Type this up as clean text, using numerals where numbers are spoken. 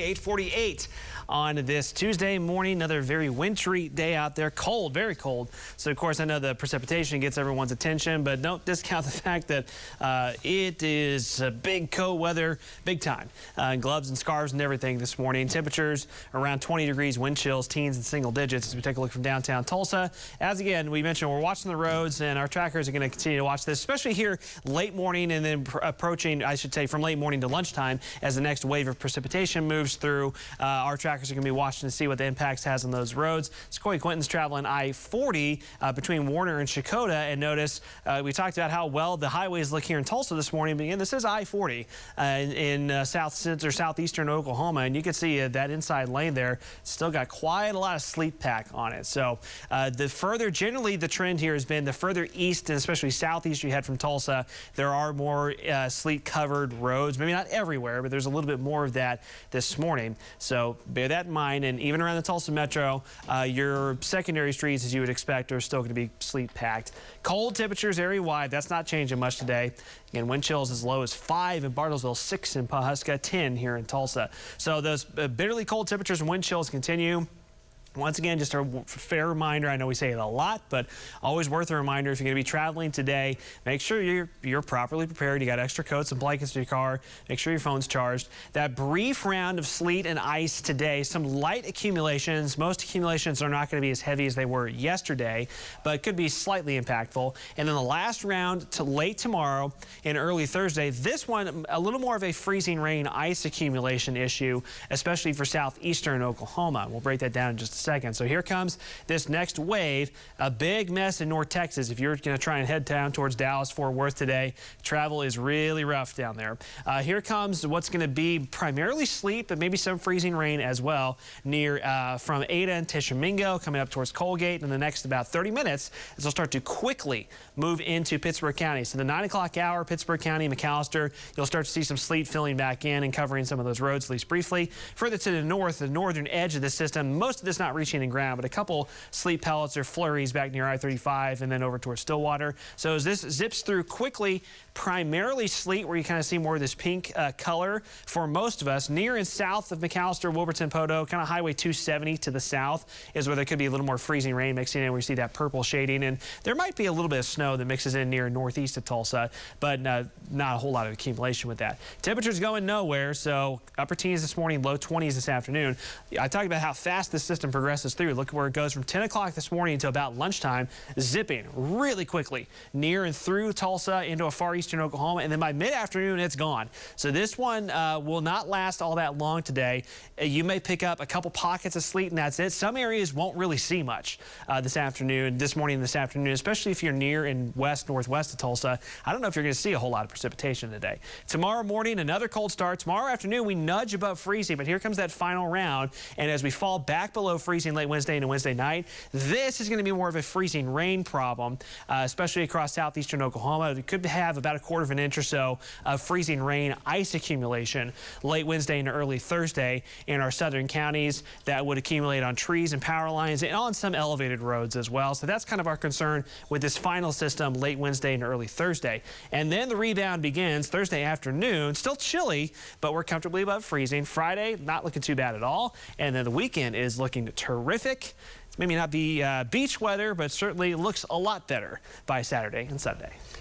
8:48 on this Tuesday morning. Another very wintry day out there. Cold, very cold. So, of course, I know the precipitation gets everyone's attention, but don't discount the fact that it is big cold weather, big time. Gloves and scarves and everything this morning. Temperatures around 20 degrees, wind chills, teens and single digits as we take a look from downtown Tulsa. As again, we mentioned, we're watching the roads, and our trackers are going to continue to watch this, especially here late morning and then approaching, I should say, from late morning to lunchtime as the next wave of precipitation moves through. Our trackers are going to be watching to see what the impacts has on those roads. Sequoia Quinton's traveling I-40 between Warner and Shakota, and notice we talked about how well the highways look here in Tulsa this morning. But again, this is I-40 in southeastern Oklahoma, and you can see that inside lane there still got quite a lot of sleet pack on it. So generally the trend here has been the further east and especially southeast you head from Tulsa, there are more sleet covered roads. Maybe not everywhere, but there's a little bit more of that this morning. So bear that in mind, and even around the Tulsa metro, your secondary streets, as you would expect, are still going to be sleet packed. Cold temperatures area-wide, that's not changing much today. Again, wind chills as low as 5 in Bartlesville, 6 in Pawhuska, 10 here in Tulsa. So those bitterly cold temperatures and wind chills continue. Once again, just a fair reminder, I know we say it a lot, but always worth a reminder, if you're going to be traveling today, make sure you're properly prepared. You got extra coats and blankets in your car. Make sure your phone's charged. That brief round of sleet and ice today, some light accumulations. Most accumulations are not going to be as heavy as they were yesterday, but could be slightly impactful. And then the last round to late tomorrow and early Thursday, this one a little more of a freezing rain ice accumulation issue, especially for southeastern Oklahoma. We'll break that down in just a second. So here comes this next wave, a big mess in North Texas. If you're going to try and head down towards Dallas, Fort Worth today, travel is really rough down there. Here comes what's going to be primarily sleet, but maybe some freezing rain as well near from Ada and Tishomingo coming up towards Colgate. In the next about 30 minutes, as they'll start to quickly move into Pittsburg County. So the 9 o'clock hour, Pittsburg County, McAllister, you'll start to see some sleet filling back in and covering some of those roads, at least briefly. Further to the north, the northern edge of the system, most of this not reaching the ground, but a couple sleet pellets or flurries back near I-35 and then over towards Stillwater. So as this zips through quickly, primarily sleet, where you kind of see more of this pink color for most of us. Near and south of McAllister, Wilburton, Poteau, kind of Highway 270 to the south is where there could be a little more freezing rain mixing in, where you see that purple shading. And there might be a little bit of snow that mixes in near northeast of Tulsa, but not a whole lot of accumulation with that. Temperatures going nowhere, so upper teens this morning, low 20s this afternoon. I talked about how fast this system progresses through. Look where it goes from 10 o'clock this morning until about lunchtime, zipping really quickly near and through Tulsa into a far eastern Oklahoma, and then by mid-afternoon it's gone. So this one will not last all that long today. You may pick up a couple pockets of sleet and that's it. Some areas won't really see much this morning and this afternoon, especially if you're near and northwest of Tulsa. I don't know if you're going to see a whole lot of precipitation today. Tomorrow morning, another cold start. Tomorrow afternoon, we nudge above freezing, but here comes that final round, and as we fall back below freezing late Wednesday into Wednesday night, this is going to be more of a freezing rain problem, especially across southeastern Oklahoma. It could have about a quarter of an inch or so of freezing rain ice accumulation late Wednesday into early Thursday in our southern counties. That would accumulate on trees and power lines and on some elevated roads as well. So that's kind of our concern with this final system late Wednesday and early Thursday. And then the rebound begins Thursday afternoon. Still chilly, but we're comfortably above freezing. Friday, not looking too bad at all. And then the weekend is looking terrific. Maybe not be beach weather, but certainly looks a lot better by Saturday and Sunday.